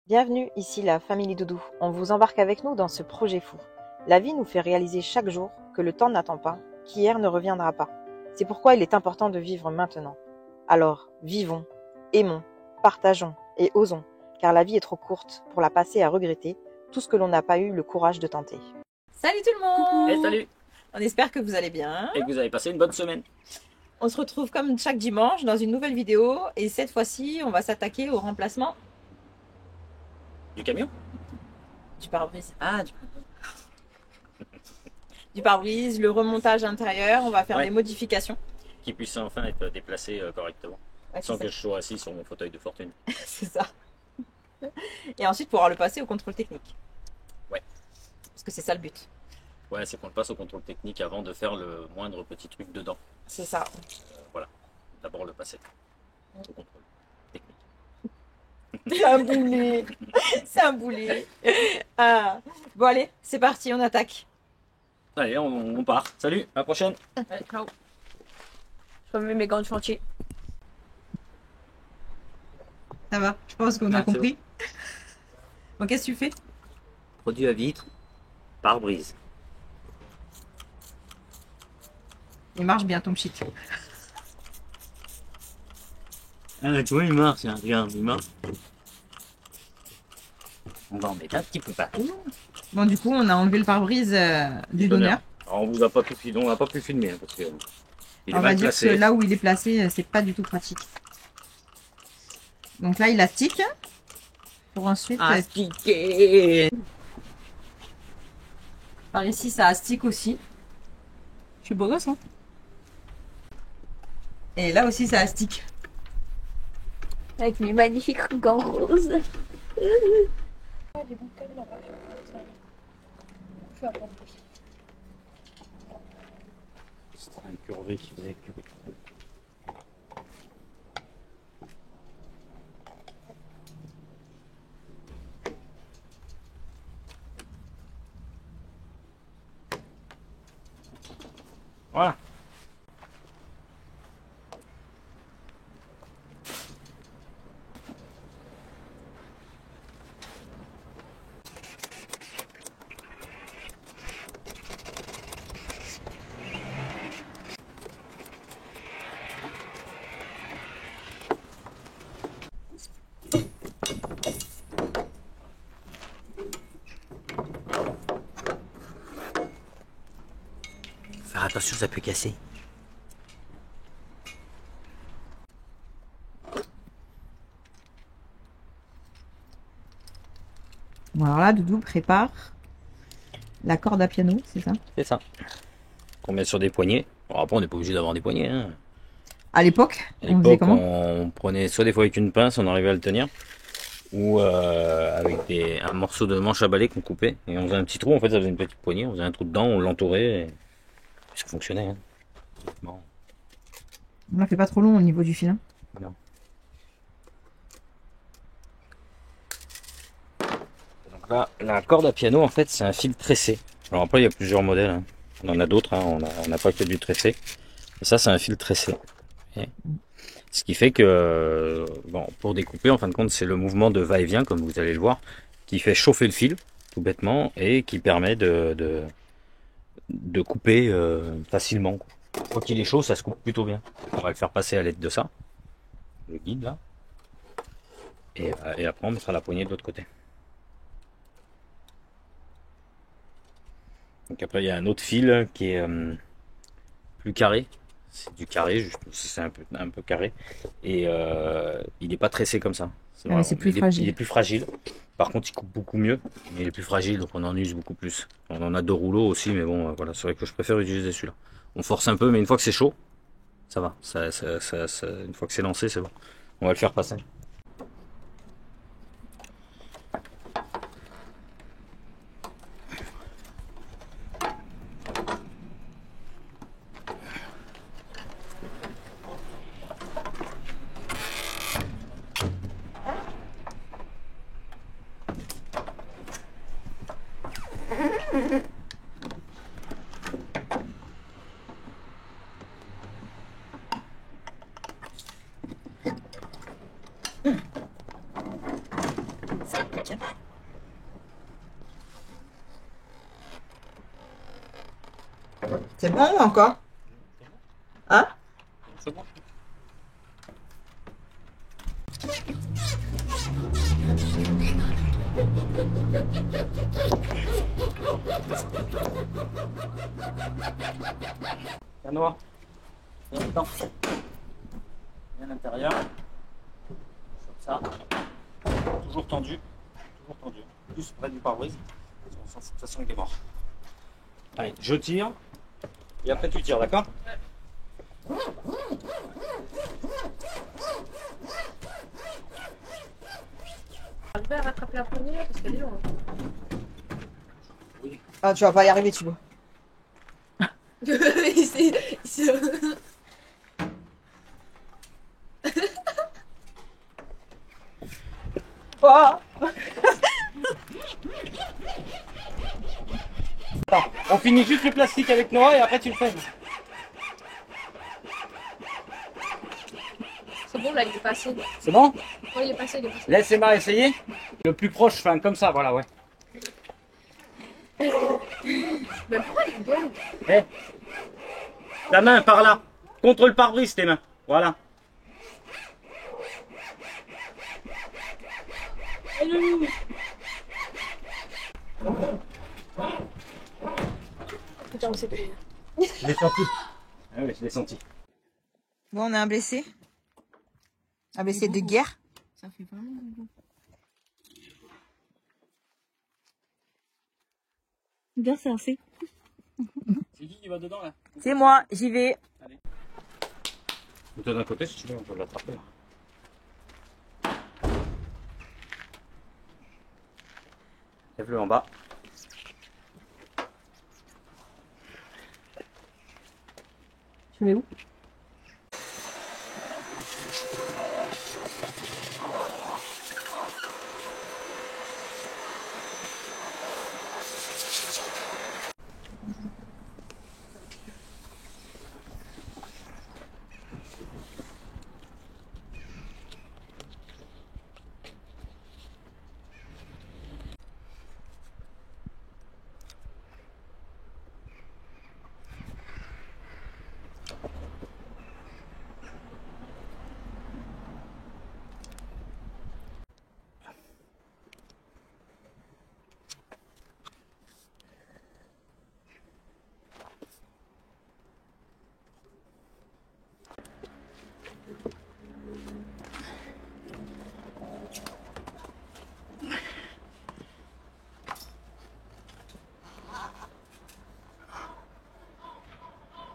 Bienvenue, ici la Famille Doudou. On vous embarque avec nous dans ce projet fou. La vie nous fait réaliser chaque jour que le temps n'attend pas, qu'hier ne reviendra pas. C'est pourquoi il est important de vivre maintenant. Alors, vivons, aimons, partageons et osons, car la vie est trop courte pour la passer à regretter tout ce que l'on n'a pas eu le courage de tenter. Salut tout le monde! Et salut! On espère que vous allez bien. Et que vous avez passé une bonne semaine. On se retrouve comme chaque dimanche dans une nouvelle vidéo et cette fois-ci on va s'attaquer au remplacement Du camion? du pare-brise. Du pare-brise, le remontage intérieur, on va faire Ouais. des modifications. Qui puisse enfin être déplacé correctement. Ouais, Sans c'est que je sois assis sur mon fauteuil de fortune. ça. C'est ça. Et ensuite pouvoir le passer au contrôle technique. Ouais. Parce que c'est ça le but. Ouais, c'est qu'on le passe au contrôle technique avant de faire le moindre petit truc dedans. C'est ça. Voilà. D'abord le passer au contrôle technique. C'est un boulet. C'est un boulet. Ah. Bon allez, c'est parti, on attaque. Allez, on part. Salut, à la prochaine. Allez, ciao. Je remets mes gants de chantier. Ça va, je pense qu'on a Ah, c'est compris. Bon, qu'est-ce que tu fais? Produit à vitre, pare-brise. Il marche bien ton pchit. Ah, tu vois, il marche, hein. Regarde, il marche. On va en mettre un petit peu partout. Bon, du coup, on a enlevé le pare-brise du donneur. Alors, on vous a pas tout filmé, on n'a pas pu filmer hein, parce que il est On va mal dire placé. que là où il est placé, c'est pas du tout pratique. Donc là, il astique. Pour ensuite. Astiquer. Par ici, ça astique aussi. Je suis beau gosse, hein? Et là aussi, ça astique. Avec mes magnifiques gants roses. C'est un curvé qui faisait curvé. Voilà. Faire attention, ça peut casser. Bon, alors là, Doudou prépare la corde à piano, c'est ça? C'est ça. Qu'on met sur des poignées. Bon, après, on n'est pas obligé d'avoir des poignées. Hein. À l'époque, À on faisait l'époque, comment? on prenait soit des fois avec une pince, on arrivait à le tenir, ou avec un morceau de manche à balai qu'on coupait. Et on faisait un petit trou, en fait, ça faisait une petite poignée. On faisait un trou dedans, on l'entourait. Et ça fonctionnait. Hein. Bon. On la fait pas trop long au niveau du fil. Hein. Non. Donc là, la corde à piano, en fait, c'est un fil tressé. Alors après, il y a plusieurs modèles. Hein. On en a d'autres, hein. On n'a pas que du tressé. Et ça, c'est un fil tressé. Et ce qui fait que, bon, pour découper, en fin de compte, c'est le mouvement de va-et-vient, comme vous allez le voir, qui fait chauffer le fil, tout bêtement, et qui permet de couper facilement. Quoi qu'il est chaud, ça se coupe plutôt bien. On va le faire passer à l'aide de ça. Le guide, là. Et après, on mettra la poignée de l'autre côté. Donc après, il y a un autre fil qui est plus carré. C'est du carré, juste, c'est un peu carré. Et il n'est pas tressé comme ça. Ah, mais c'est plus fragile. Il est plus fragile. Par contre, il coupe beaucoup mieux. Mais il est plus fragile, donc on en use beaucoup plus. On en a 2 rouleaux aussi, mais bon, voilà, c'est vrai que je préfère utiliser celui-là. On force un peu, mais une fois que c'est chaud, ça va. Une fois que c'est lancé, c'est bon. On va le faire passer. Tiens. C'est bon ou encore? Hein? C'est bon. Bien noir. Bien dedans. Bien à l'intérieur. Comme ça. Toujours tendu. Toujours tendu. Plus près du pare-brise. On s'en fout, de toute façon il est mort. Allez, je tire. Et après tu tires, d'accord? Arriver à rattraper la poignée là parce qu'elle est longue. Oui. Ah, tu vas pas y arriver, tu vois. Oh. Attends, on finit juste le plastique avec Noah et après tu le fais. C'est bon, là, il est passé. C'est bon? Oui, il est passé, il est passé. Laisse Emma essayer. Le plus proche, enfin comme ça, voilà, ouais. Mais pourquoi il gueule? Eh, ta main par là, contre le pare-brise tes mains, voilà. Putain, on sait plus. Je l'ai senti. Ah oui, je l'ai senti. Bon, on a un blessé. Un blessé de guerre. Ça fait vraiment bon. Bien, c'est assez. C'est qui va dedans là? C'est moi, j'y vais. Toi d'un côté, si tu veux, on peut l'attraper. Lève-le en bas. Tu mets où?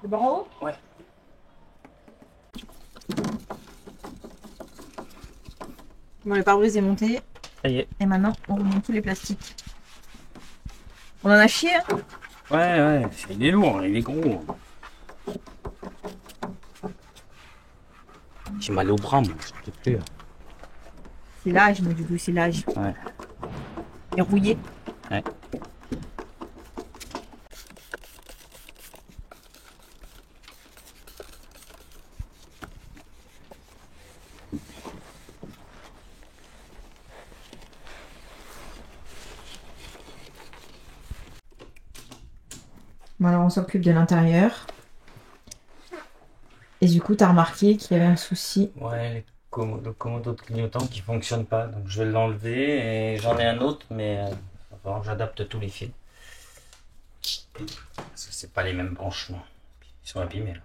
Le bord en haut? Ouais. Bon, le pare-brise est monté. Ça y est. Et maintenant, on remonte tous les plastiques. On en a chié, hein? Ouais, il est lourd, il est gros. J'ai mal au bras, moi, je te jure. C'est l'âge, moi, du coup, c'est l'âge. Ouais. Et rouillé. Ouais. Bon, alors, on s'occupe de l'intérieur. Et du coup, t'as remarqué qu'il y avait un souci. Ouais, le commodo de clignotant qui fonctionne pas. Donc je vais l'enlever et j'en ai un autre, mais il va falloir que j'adapte tous les fils. Parce que c'est pas les mêmes branchements. Ils sont abîmés là.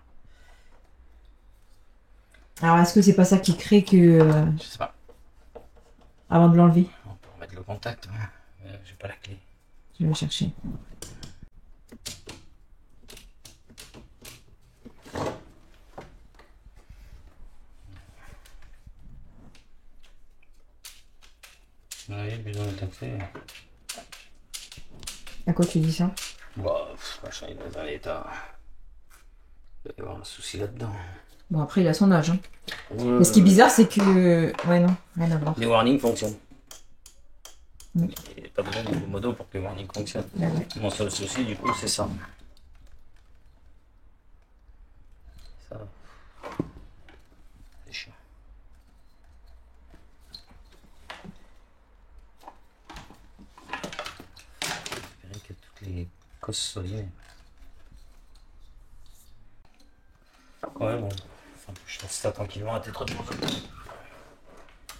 Alors, est-ce que c'est pas ça qui crée que... Je sais pas. avant de l'enlever? On peut remettre le contact. Ouais. J'ai pas la clé. Je vais chercher. Oui, besoin de taxer. À quoi tu dis ça? Bah, machin, il est dans un état. Il doit y avoir un souci là-dedans. Bon, après, il a son âge. Hein. Mais ce qui est bizarre, c'est que... Ouais, non, rien à voir. Les warnings fonctionnent. Mm. Il n'y a pas besoin de commodo pour que les warnings fonctionnent. Ouais. Mon seul souci, du coup, c'est ça. Ça. C'est chiant. les cosses solides. Ouais, bon. Enfin, je laisse ça tranquillement à tête reposée.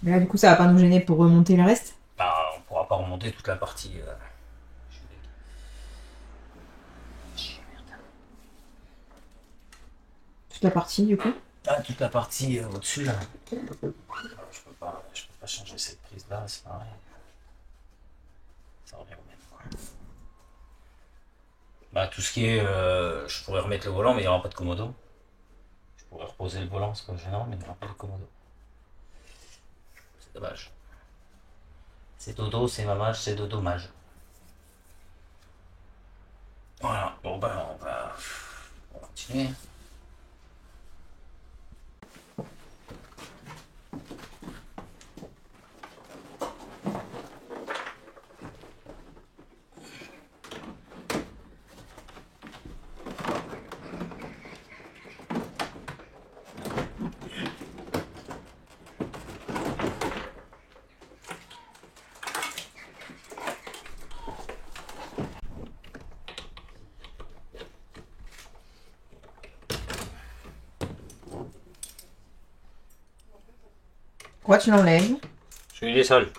Mais là, du coup, ça va pas nous gêner pour remonter le reste? Bah, on pourra pas remonter toute la partie. Toute la partie, du coup? Ah, toute la partie au-dessus là. Je peux pas changer cette prise là, c'est pareil. Ça revient au même, quoi. Bah, tout ce qui est. Je pourrais remettre le volant, mais il n'y aura pas de commodo. Je pourrais reposer le volant, c'est pas gênant, mais il n'y aura pas de commodo. C'est dommage. C'est dodo, c'est mamage, c'est dodomage. Voilà, bon bah on va continuer. Pourquoi tu l'enlèves? Je il est sale.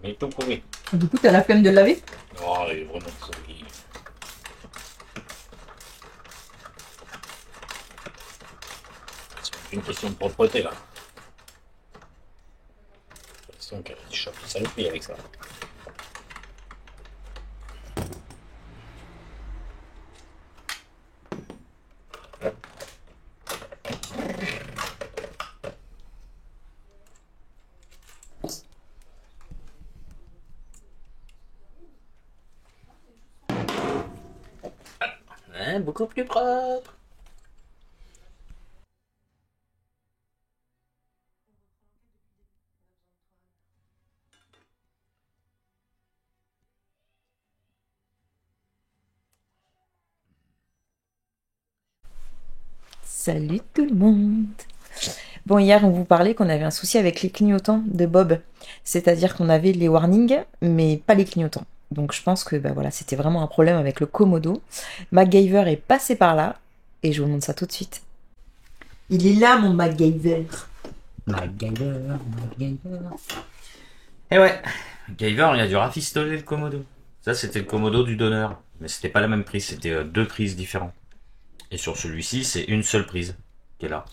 Mais tout pourri. Du coup, t'as la flemme de le laver? Oh, il est vraiment pourri. C'est une question de propreté là. J'ai l'impression qu'elle chope une saloperie avec ça. Hein, beaucoup plus propre. Salut tout le monde! Bon, hier, on vous parlait qu'on avait un souci avec les clignotants de Bob. C'est-à-dire qu'on avait les warnings, mais pas les clignotants. Donc je pense que bah, voilà, c'était vraiment un problème avec le Komodo. MacGyver est passé par là, et je vous montre ça tout de suite. Il est là, mon MacGyver! MacGyver. Et ouais, MacGyver, il a dû rafistoler le Komodo. Ça, c'était le Komodo du donneur. Mais c'était pas la même prise, c'était deux prises différentes. Et sur celui-ci, c'est une seule prise qui est là.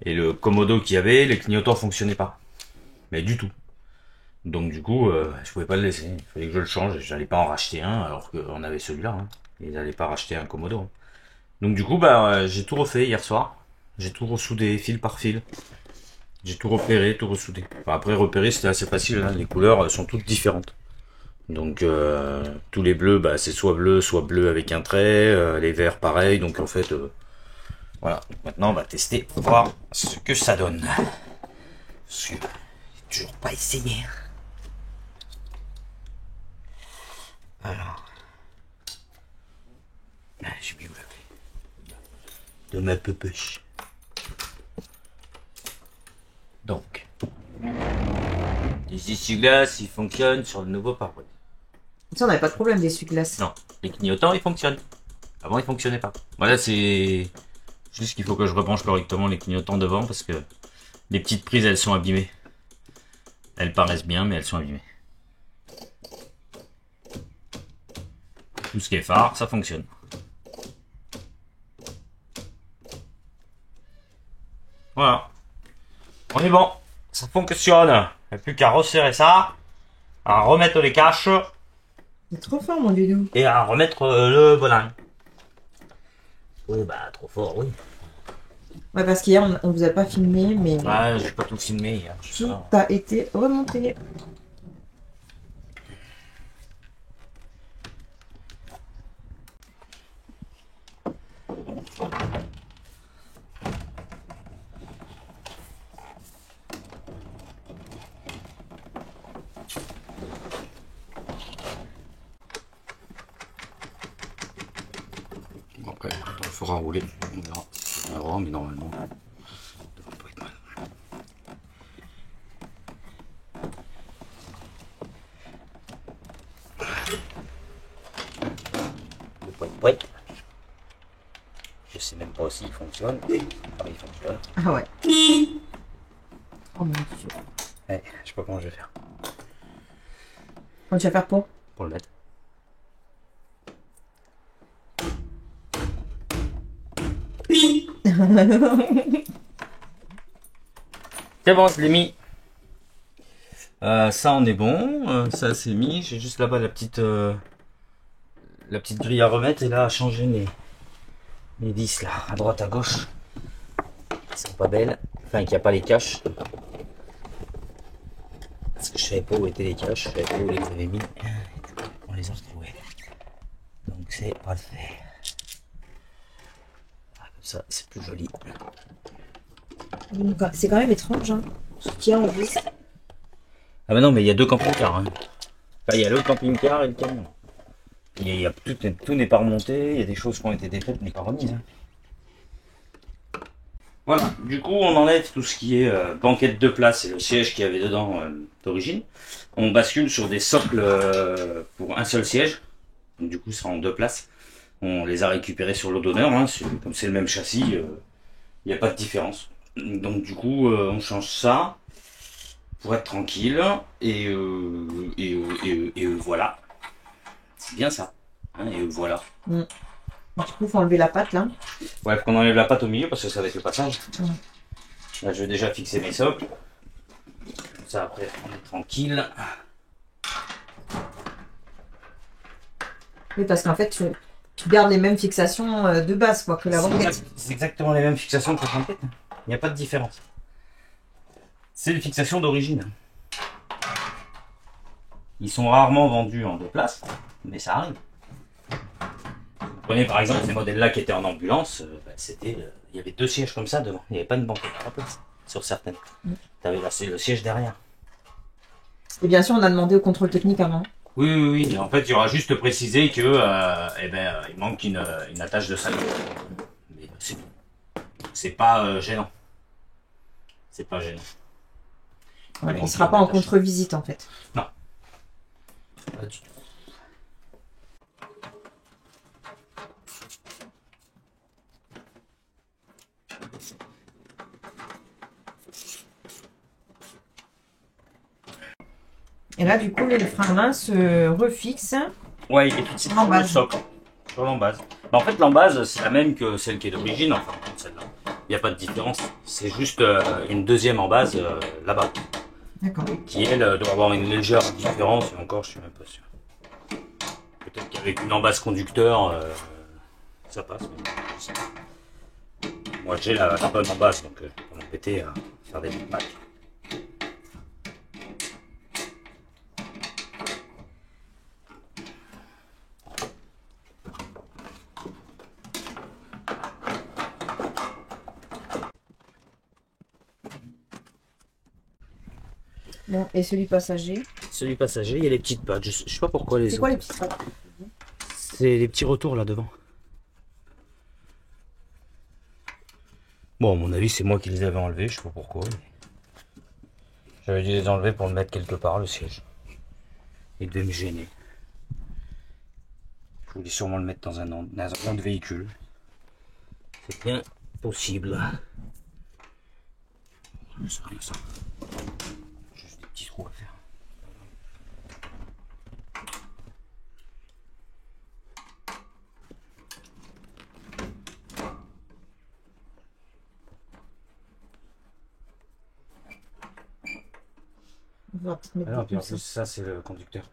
Et le Komodo qu'il y avait, les clignotants fonctionnaient pas. Mais du tout. Donc du coup, je pouvais pas le laisser. Il fallait que je le change. J'allais pas en racheter un alors qu'on avait celui-là. Hein. Ils n'allaient pas racheter un Komodo. Hein. Donc du coup, bah, j'ai tout refait hier soir. J'ai tout ressoudé fil par fil. J'ai tout repéré, tout ressoudé. Enfin, après repérer, c'était assez facile. Hein. Les couleurs sont toutes différentes. Donc tous les bleus, bah, c'est soit bleu avec un trait. Les verts, pareil. Donc en fait, voilà. Maintenant, on va tester, voir ce que ça donne. Parce que j'ai toujours pas essayé. Alors, j'ai mis où la clé de ma peupoche. Donc, les essuie-glaces, ils fonctionnent sur le nouveau pare-brise. Ça, on n'avait pas de problème d'essuie-glace. Non, les clignotants, ils fonctionnent. Avant, ils fonctionnaient pas. Voilà, c'est juste qu'il faut que je rebranche correctement les clignotants devant parce que les petites prises, elles sont abîmées. Elles paraissent bien, mais elles sont abîmées. Tout ce qui est phare, ça fonctionne. Voilà. On est bon. Ça fonctionne. Il n'y a plus qu'à resserrer ça, à remettre les caches C'est trop fort, mon doudou. et à remettre le volant. Oui, bah, trop fort, oui. Ouais, parce qu'hier, on vous a pas filmé, mais Ouais, j'ai pas tout filmé hier. je sais tout pas. a été remonté. Bon, après, il faudra rouler. On verra. On verra, mais normalement, ça devrait pas être mal. Oui. Je sais même pas s'il fonctionne. Ah, il fonctionne. Ah ouais. Oh mon dieu. Ouais, je sais pas comment je vais faire. Comment tu vas faire pour Pour le mettre. C'est bon, je l'ai mis. Ça on est bon. Ça c'est mis. J'ai juste là-bas la petite grille à remettre et là à changer les vis là, à droite à gauche. Qui sont pas belles. Enfin, qu'il n'y a pas les caches. Parce que je savais pas où étaient les caches. Je savais pas où les avait mis. On les a retrouvés. Donc c'est parfait. Comme ça, c'est plus joli. C'est quand même étrange, hein. Ce qu'il y a en vis. Ah bah non, mais il y a deux camping-cars. Hein. Enfin, il y a le camping-car et le camion. Tout n'est pas remonté, il y a des choses qui ont été défaites mais pas remises. Hein. Voilà, du coup on enlève tout ce qui est banquette de place et le siège qu'il y avait dedans d'origine. On bascule sur des socles pour un seul siège. Donc, du coup ça sera en 2 places. On les a récupérés sur lot d'honneur, hein. Comme c'est le même châssis, il n'y a pas de différence. Donc du coup on change ça pour être tranquille et voilà. C'est bien ça. Hein, et voilà. Du coup, faut enlever la pâte là. Ouais, faut qu'on enlève la pâte au milieu parce que ça va être le passage. Là, je vais déjà fixer mes socles. Comme ça, après, on est tranquille. Oui, parce qu'en fait, tu gardes les mêmes fixations de base quoi, que la banquette. C'est exactement les mêmes fixations que la banquette. Il n'y a pas de différence. C'est les fixations d'origine. Ils sont rarement vendus en 2 places, mais ça arrive. Vous prenez par exemple ces modèles-là qui étaient en ambulance, il y avait 2 sièges comme ça devant. Il n'y avait pas une banquette à la place sur certaines. Tu avais le siège derrière. Et bien sûr, on a demandé au contrôle technique avant. Oui. Et en fait, il y aura juste précisé que il manque une attache de salut. Mais c'est pas gênant. C'est pas gênant. Ouais, il ne sera pas en contre-visite en fait. Non. Pas du tout. Et là, du coup, le frein à main se refixe. Ouais, il est tout sur le socle. Sur l'embase. En fait, l'embase, c'est la même que celle qui est d'origine, enfin, celle-là. Il n'y a pas de différence. C'est juste une deuxième embase là-bas. D'accord. Qui, elle, doit avoir une légère différence. Et encore, je suis même pas sûr. Peut-être qu'avec une embase conducteur, ça passe. Mais je sais pas. Moi, j'ai la bonne embase, donc je vais pas m'embêter à faire des packs. Bon, et celui passager. Celui passager, il y a les petites pattes. Je sais pas pourquoi les autres. C'est quoi les petites pattes? C'est les petits retours là devant. Bon, à mon avis, c'est moi qui les avais enlevés, je sais pas pourquoi. J'avais dû les enlever pour le mettre quelque part, le siège. Il devait me gêner. Je voulais sûrement le mettre dans un autre véhicule. C'est bien possible. C'est rien ça. Juste des petits trous à faire. On va peut-être mettre Alors, puis en comme ça. plus, ça, c'est le conducteur.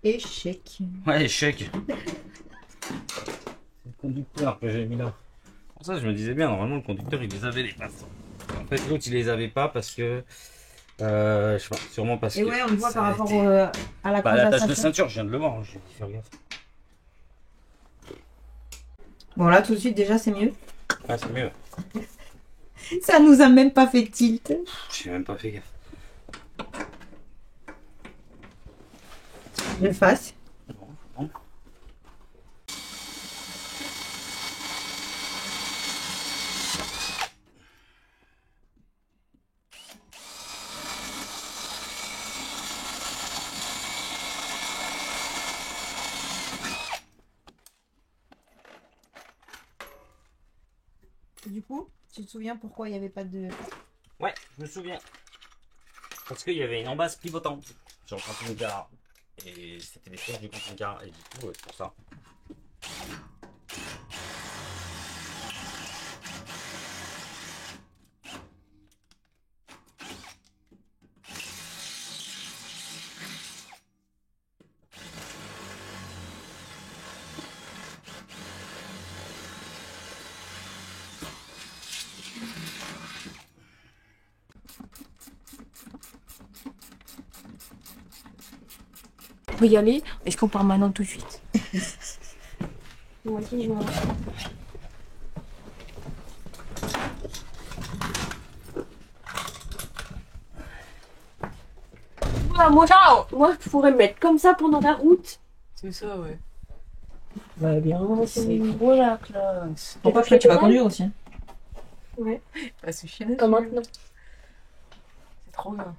Échec. Ouais, échec. C'est le conducteur que j'ai mis là. Pour ça, je me disais bien, normalement, le conducteur, il les avait les passes. En fait, l'autre, il les avait pas parce que. Je sais pas, sûrement parce que. Et ouais, on le voit par rapport à la Bah, croix la de la tâche de ceinture. ceinture, je viens de le voir. J'ai dit, fais gaffe. Bon, là, tout de suite, déjà, c'est mieux. Ah, c'est mieux. Ça nous a même pas fait tilt. J'ai même pas fait gaffe. Je le fasse. Bon. du coup, tu te souviens pourquoi il n'y avait pas de... Ouais, je me souviens. Parce qu'il y avait une embase pivotante sur le camping-car. Et c'était les sièges du camping-car. Et du coup, c'est pour ça. On peut y aller. Est-ce qu'on part maintenant tout de suite? Moi aussi, je vais. Voilà, moi, je pourrais me mettre comme ça pendant la route. C'est ça, ouais. Bah bien, c'est trop la classe. Pourquoi tu vas conduire aussi hein? Ouais. Bah, c'est chiant. Comme maintenant. C'est trop bien.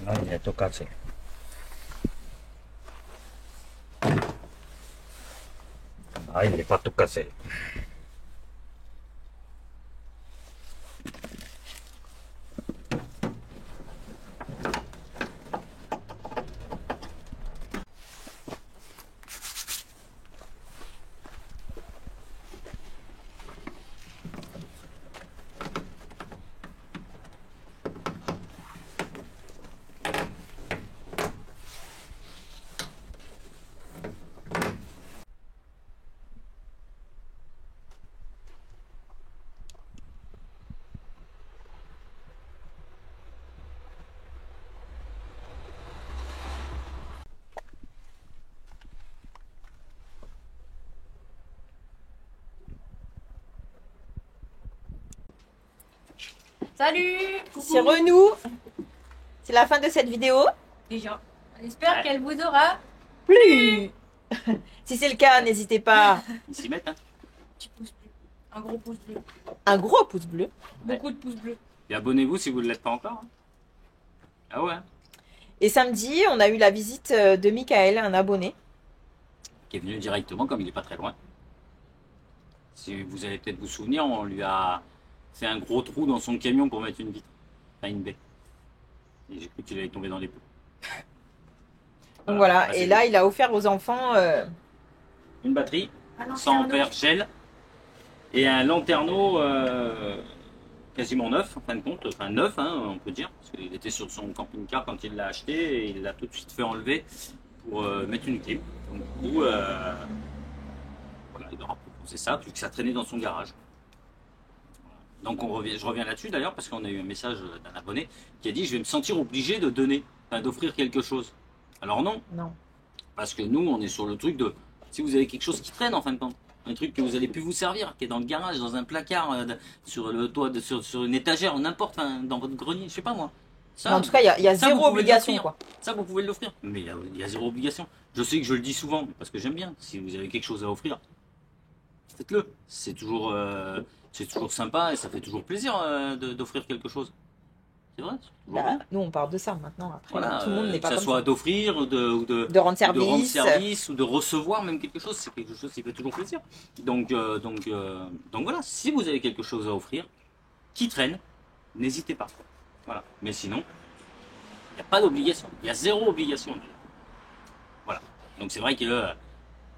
Non, il est tout cassé. Ah, il n'est pas tout cassé. Salut! C'est Renou. C'est la fin de cette vidéo. Déjà. On espère qu'elle vous aura Plus. Si c'est le cas, n'hésitez pas. Ils s'y mettent, hein. petit pouce bleu. Un gros pouce bleu. Un gros pouce bleu. Beaucoup de pouces bleus. Et abonnez-vous si vous ne l'êtes pas encore. Hein. Ah ouais. Et samedi, on a eu la visite de Michael, un abonné. Qui est venu directement, comme il n'est pas très loin. Si vous allez peut-être vous souvenir, on lui a fait un gros trou dans son camion pour mettre une vitre. Enfin, une baie. Et j'ai cru qu'il allait tomber dans les pots. Donc voilà, bah, et c'est là, il a offert aux enfants une batterie, Un 100 lanterneau. ampères Shell, et un lanterneau quasiment neuf, en fin de compte, enfin neuf, hein, on peut dire, parce qu'il était sur son camping-car quand il l'a acheté, et il l'a tout de suite fait enlever pour mettre une clim. Donc du coup, voilà, il aura proposé ça, vu que ça traînait dans son garage. Donc je reviens là-dessus d'ailleurs, parce qu'on a eu un message d'un abonné qui a dit « Je vais me sentir obligé de donner, enfin, d'offrir quelque chose ». Alors non, Non. parce que nous, on est sur le truc de, si vous avez quelque chose qui traîne en fin de compte, un truc que vous allez plus vous servir, qui est dans le garage, dans un placard, sur le toit, sur une étagère, n'importe, dans votre grenier, je sais pas moi. Ça, Mais en tout cas, il y a ça, zéro vous pouvez obligation, l'offrir. quoi. Ça, vous pouvez l'offrir. Mais il y a zéro obligation. Je sais que je le dis souvent, parce que j'aime bien. Si vous avez quelque chose à offrir, faites-le. C'est toujours sympa et ça fait toujours plaisir d'offrir quelque chose. C'est vrai. C'est toujours Bah, bien. nous, on parle de ça maintenant. Après, Voilà, tout le monde n'est pas que ça comme soit ça. d'offrir, De rendre de rendre service. service ou de recevoir même quelque chose, c'est quelque chose qui fait toujours plaisir. Donc voilà, si vous avez quelque chose à offrir qui traîne, n'hésitez pas. Voilà. Mais sinon, il n'y a pas d'obligation, il y a zéro obligation. Voilà. Donc c'est vrai que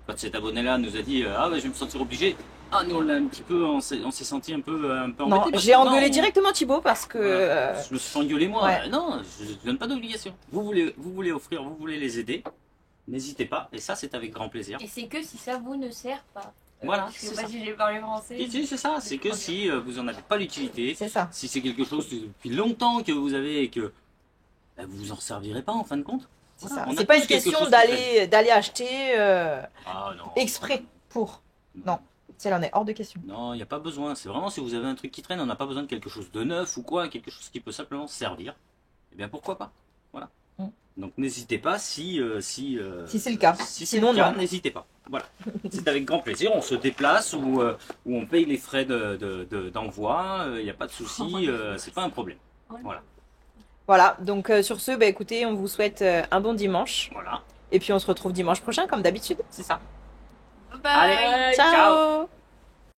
quand cet abonné-là nous a dit ah je vais me sentir obligé, ah nous on l'a un petit peu, on s'est senti un peu embêté. Non, parce j'ai que engueulé non, directement Thibaut parce que voilà. Je me suis fait engueuler moi. ouais. Non, je ne donne pas d'obligation. Vous voulez offrir, vous voulez les aider, n'hésitez pas. Et ça, c'est avec grand plaisir. Et c'est que si ça vous ne sert pas. Voilà, Parce c'est que ça. moi, si j'ai parlé français. Et c'est ça, c'est que si vous n'en avez pas l'utilité, c'est ça. si c'est quelque chose depuis longtemps que vous avez et que ben, vous vous en servirez pas en fin de compte. C'est Voilà, ça. on a C'est pas tous une quelque question chose qui traîne. d'aller acheter Ah non. exprès pour. Non, celle-là en est hors de question. Non, il n'y a pas besoin. C'est vraiment si vous avez un truc qui traîne, on n'a pas besoin de quelque chose de neuf ou quoi, quelque chose qui peut simplement servir. Eh bien pourquoi pas. Voilà. Mm. Donc n'hésitez pas Si c'est le cas. si c'est Sinon, le cas, non. n'hésitez pas. Voilà. C'est avec grand plaisir. On se déplace ou on paye les frais d'envoi. Il n'y a pas de souci. C'est pas un problème. Voilà. Voilà, donc sur ce, bah, écoutez, on vous souhaite un bon dimanche. Voilà. Et puis on se retrouve dimanche prochain, comme d'habitude, c'est ça. Bye. Allez, Ciao.